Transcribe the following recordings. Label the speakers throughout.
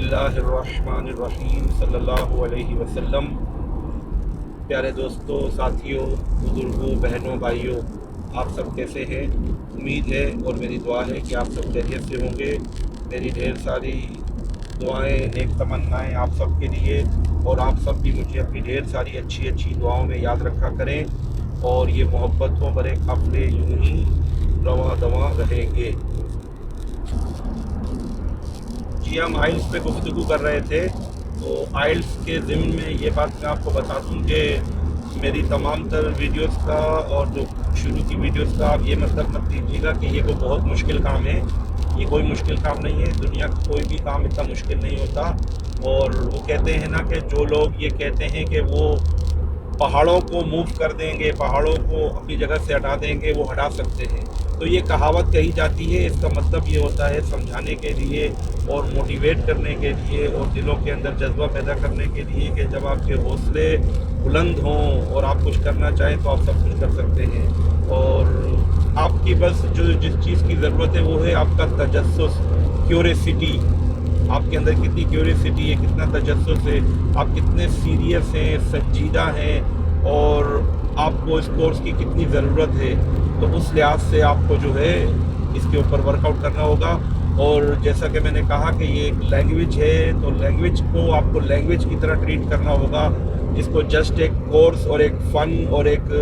Speaker 1: اللہ الرحمن الرحیم صلی اللہ علیہ وسلم۔ پیارے دوستوں، ساتھیوں، بزرگوں، بہنوں، بھائیوں، آپ سب کیسے ہیں؟ امید ہے اور میری دعا ہے کہ آپ سب خیریت سے ہوں گے۔ میری ڈھیر ساری دعائیں، نیک تمنائیں آپ سب کے لیے، اور آپ سب بھی مجھے اپنی ڈھیر ساری اچھی دعاؤں میں یاد رکھا کریں، اور یہ محبتوں بھرے قافلے یوں ہی رواں دواں رہیں گے۔ جی، ہم آئلس پہ گفتگو کر رہے تھے، تو آئلس کے ضمن میں یہ بات میں آپ کو بتا دوں کہ میری تمام تر ویڈیوز کا اور جو شروع کی ویڈیوز کا آپ یہ مطلب مت لیجیے گا کہ یہ کوئی بہت مشکل کام ہے۔ یہ کوئی مشکل کام نہیں ہے، دنیا کا کوئی بھی کام اتنا مشکل نہیں ہوتا۔ اور وہ کہتے ہیں نا کہ جو لوگ یہ کہتے ہیں کہ وہ پہاڑوں کو موو کر دیں گے، پہاڑوں کو اپنی جگہ سے ہٹا دیں گے، وہ ہٹا سکتے ہیں۔ تو یہ کہاوت کہی جاتی ہے، اس کا مطلب یہ ہوتا ہے سمجھانے کے لیے اور موٹیویٹ کرنے کے لیے اور دلوں کے اندر جذبہ پیدا کرنے کے لیے کہ جب آپ کے حوصلے بلند ہوں اور آپ کچھ کرنا چاہیں تو آپ سب کچھ کر سکتے ہیں۔ اور آپ کی بس جس چیز کی ضرورت ہے وہ ہے آپ کا تجسس، کیوریسٹی۔ آپ کے اندر کتنی کیوریسٹی ہے، کتنا تجسس ہے، آپ کتنے سیریس ہیں، سنجیدہ ہیں، اور آپ کو اس کورس کی کتنی ضرورت ہے۔ تو اس لحاظ سے آپ کو جو ہے اس کے اوپر ورک آؤٹ کرنا ہوگا۔ اور جیسا کہ میں نے کہا کہ یہ ایک لینگویج ہے، تو لینگویج کو آپ کو لینگویج کی طرح ٹریٹ کرنا ہوگا، اس کو جسٹ ایک کورس اور ایک فن اور ایک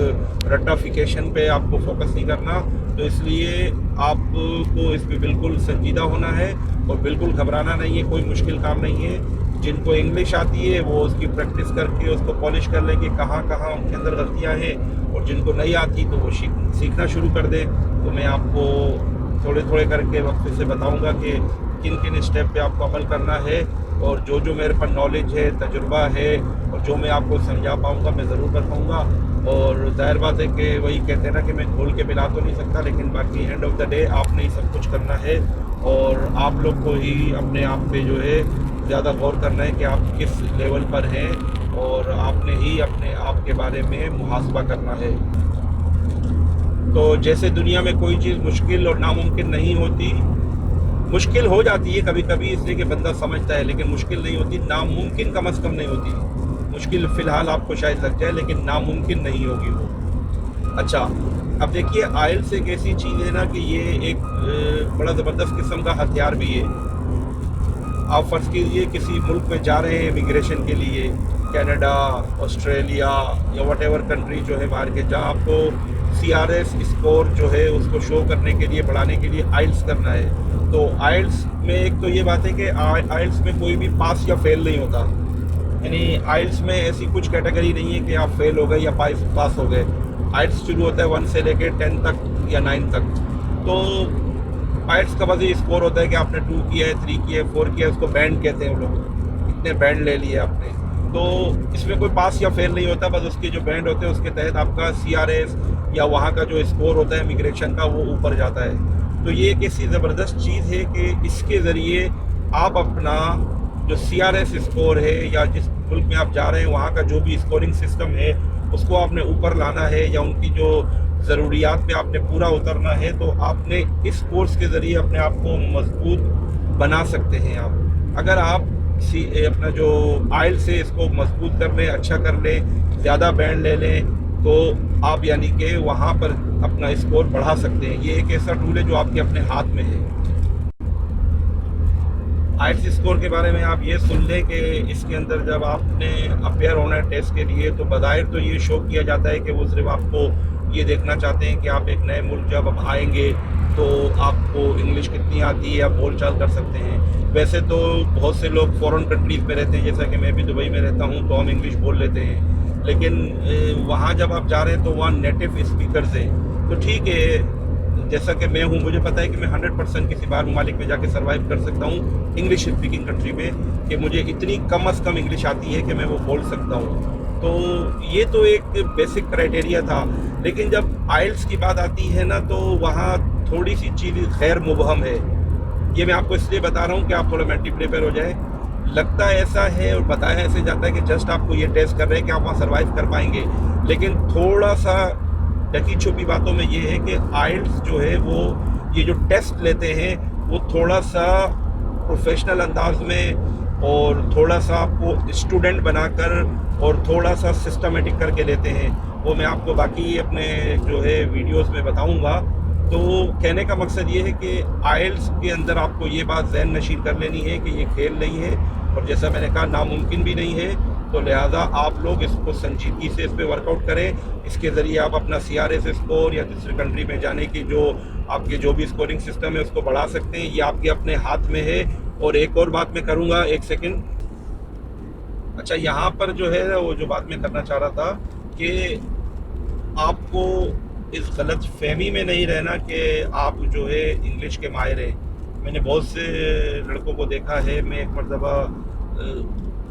Speaker 1: رٹافیکیشن پہ آپ کو فوکس نہیں کرنا۔ تو اس لیے آپ کو اس پہ بالکل سنجیدہ ہونا ہے اور بالکل گھبرانا نہیں ہے، کوئی مشکل کام نہیں ہے۔ جن کو انگلش آتی ہے وہ اس کی پریکٹس کر کے اس کو پالش کر لیں گے کہاں کہاں ان کے اندر غلطیاں ہیں، اور جن کو نہیں آتی تو وہ سیکھنا شروع کر دیں۔ تو میں آپ کو تھوڑے کر کے وقفے سے بتاؤں گا کہ کن اسٹیپ پہ آپ کو عمل کرنا ہے، اور جو میرے پاس نالج ہے، تجربہ ہے، اور جو میں آپ کو سمجھا پاؤں گا میں ضرور بتاؤں گا۔ اور ظاہر بات ہے کہ وہی کہتے ہیں نا کہ میں کھول کے ملا تو نہیں سکتا، لیکن باقی اینڈ آف دا ڈے آپ نے ہی سب کچھ کرنا ہے، اور آپ لوگ کو ہی اپنے آپ پہ جو ہے زیادہ غور کرنا ہے کہ آپ کس لیول پر ہیں، اور آپ نے ہی اپنے آپ کے بارے میں محاسبہ کرنا ہے۔ تو جیسے دنیا میں کوئی چیز مشکل اور ناممکن نہیں ہوتی، مشکل ہو جاتی ہے کبھی کبھی اس لیے کہ بندہ سمجھتا ہے، لیکن مشکل نہیں ہوتی، ناممکن کم از کم نہیں ہوتی۔ مشکل فی الحال آپ کو شاید لگ جائے لیکن ناممکن نہیں ہوگی وہ۔ اچھا، اب دیکھیے آئلس ایک ایسی چیز ہے نا کہ یہ ایک بڑا زبردست قسم کا ہتھیار بھی ہے۔ آپ فرض کیجئے کسی ملک میں جا رہے ہیں امیگریشن کے لیے، کینیڈا، آسٹریلیا یا واٹ ایور کنٹری جو ہے باہر کے، جہاں آپ کو CRS اسکور جو ہے اس کو شو کرنے کے لیے، بڑھانے کے لیے آئلس کرنا ہے۔ تو آئلس میں ایک تو یہ بات ہے کہ آئلس میں کوئی بھی پاس یا فیل نہیں ہوتا، یعنی آئلس میں ایسی کچھ کیٹیگری نہیں ہے کہ آپ فیل ہو گئے یا پاس ہو گئے۔ آئلس شروع ہوتا ہے 1 سے لے کے 10 تک یا 9 تک۔ تو آئلس کا بس یہ اسکور ہوتا ہے کہ آپ نے 2 کیا ہے، 3 کیا ہے، 4 کیا ہے، اس کو بینڈ کہتے ہیں وہ لوگ، اتنے بینڈ لے لیے آپ نے۔ تو اس میں کوئی پاس یا فیل نہیں ہوتا، بس اس کے جو بینڈ ہوتے ہیں اس کے تحت آپ کا CRS یا وہاں کا جو اسکور ہوتا ہے امیگریشن کا وہ اوپر جاتا ہے۔ تو یہ ایک ایسی زبردست چیز ہے کہ اس کے ذریعے آپ اپنا جو CRS اسکور ہے یا جس ملک میں آپ جا رہے ہیں وہاں کا جو بھی اسکورنگ سسٹم ہے اس کو آپ نے اوپر لانا ہے، یا ان کی جو ضروریات پہ آپ نے پورا اترنا ہے۔ تو آپ نے اس کورس کے ذریعے اپنے آپ کو مضبوط بنا سکتے ہیں۔ آپ اگر آپ اپنا جو آئلس ہے اس کو مضبوط کر لیں، اچھا کر لیں، زیادہ بینڈ لے لیں، تو آپ یعنی کہ وہاں پر اپنا اسکور بڑھا سکتے ہیں۔ یہ ایک ایسا ٹول ہے جو آپ کے اپنے ہاتھ میں ہے۔ آئلس اسکور کے بارے میں آپ یہ سن لیں کہ اس کے اندر جب آپ نے اپیئر ہونا ہے ٹیسٹ کے لیے تو بظاہر تو یہ شو کیا جاتا ہے کہ وہ صرف آپ کو یہ دیکھنا چاہتے ہیں کہ آپ ایک نئے ملک جب آپ آئیں گے تو آپ کو انگلش کتنی آتی ہے، آپ بول چال کر سکتے ہیں۔ ویسے تو بہت سے لوگ فورن کنٹریز میں رہتے ہیں، جیسا کہ میں بھی دبئی میں رہتا ہوں، تو ہم انگلش بول لیتے ہیں، لیکن وہاں جب آپ جا رہے ہیں تو وہاں نیٹو اسپیکرز ہیں۔ تو ٹھیک ہے، جیسا کہ میں ہوں، مجھے پتا ہے کہ میں 100% کسی باہر ممالک میں جا کے سروائیو کر سکتا ہوں انگلش اسپیکنگ کنٹری میں، کہ مجھے اتنی کم از کم انگلش آتی ہے کہ میں وہ بول سکتا ہوں۔ تو یہ تو ایک بیسک کرائٹیریا تھا، لیکن جب آئلس کی بات آتی ہے نا تو وہاں تھوڑی سی چیز غیر مبہم ہے۔ یہ میں آپ کو اس لیے بتا رہا ہوں کہ آپ تھوڑا مینٹلی پریپیئر ہو جائیں۔ لگتا ایسا ہے اور بتایا ایسے جاتا ہے کہ جسٹ آپ کو یہ ٹیسٹ کر رہے ہیں کہ آپ وہاں سروائیو کر پائیں گے، لیکن تھوڑا سا ڈکی چھپی باتوں میں یہ ہے کہ آئلس جو ہے وہ یہ جو ٹیسٹ لیتے ہیں وہ تھوڑا سا پروفیشنل انداز میں اور تھوڑا سا آپ کو اسٹوڈنٹ بنا کر اور تھوڑا سا سسٹمیٹک کر کے لیتے ہیں، وہ میں آپ کو باقی اپنے جو ہے ویڈیوز میں بتاؤں گا۔ تو کہنے کا مقصد یہ ہے کہ آئلس کے اندر آپ کو یہ بات ذہن نشین کر لینی ہے کہ یہ کھیل نہیں ہے، اور جیسا میں نے کہا ناممکن بھی نہیں ہے، تو لہٰذا آپ لوگ اس کو سنجیدگی سے اس پہ ورک آؤٹ کریں۔ اس کے ذریعے آپ اپنا CRS اسکور یا دوسری کنٹری میں جانے کی جو آپ کے جو بھی اسکورنگ سسٹم ہے اس کو بڑھا سکتے ہیں، یہ آپ کے اپنے ہاتھ میں ہے۔ اور ایک اور بات میں کروں گا، ایک سیکنڈ۔ اچھا، یہاں پر جو ہے وہ جو بات میں کرنا چاہ رہا تھا کہ آپ کو اس غلط فہمی میں نہیں رہنا کہ آپ جو ہے انگلش کے ماہر ہیں۔ میں نے بہت سے لڑکوں کو دیکھا ہے، میں ایک مرتبہ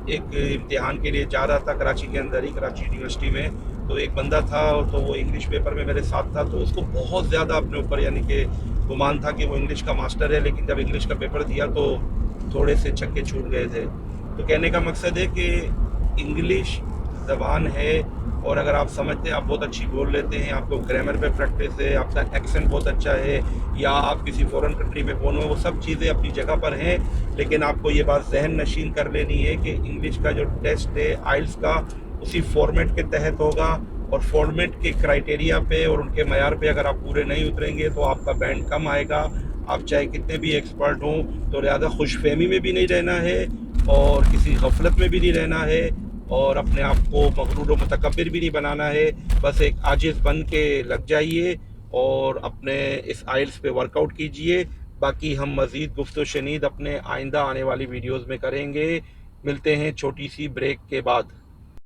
Speaker 1: ایک امتحان کے لیے جا رہا تھا کراچی کے اندر ہی، کراچی یونیورسٹی میں، تو ایک بندہ تھا تو وہ انگلش پیپر میں میرے ساتھ تھا، تو اس کو بہت زیادہ اپنے اوپر یعنی کہ گمان تھا کہ وہ انگلش کا ماسٹر ہے، لیکن جب انگلش کا پیپر دیا تو تھوڑے سے چھکے چھوٹ گئے تھے۔ تو کہنے کا مقصد ہے کہ انگلش زبان ہے، اور اگر آپ سمجھتے ہیں آپ بہت اچھی بول لیتے ہیں، آپ کو گرامر پہ پریکٹس ہے، آپ کا ایکسنٹ بہت اچھا ہے، یا آپ کسی فورن کنٹری میں بولو، وہ سب چیزیں اپنی جگہ پر ہیں، لیکن آپ کو یہ بات ذہن نشین کر لینی ہے کہ انگلش کا جو ٹیسٹ ہے آئلس کا، اسی فارمیٹ کے تحت ہوگا، اور فارمیٹ کے کرائٹیریا پہ اور ان کے معیار پہ اگر آپ پورے نہیں اتریں گے تو آپ کا بینڈ کم آئے گا، آپ چاہے کتنے بھی ایکسپرٹ ہوں۔ تو لہٰذا خوش فہمی میں بھی نہیں رہنا ہے، اور کسی غفلت میں بھی نہیں رہنا ہے، اور اپنے آپ کو مغرور و متکبر بھی نہیں بنانا ہے۔ بس ایک عاجز بن کے لگ جائیے اور اپنے اس آئلس پہ ورک آؤٹ کیجئے۔ باقی ہم مزید گفت و شنید اپنے آئندہ آنے والی ویڈیوز میں کریں گے۔ ملتے ہیں چھوٹی سی بریک کے بعد۔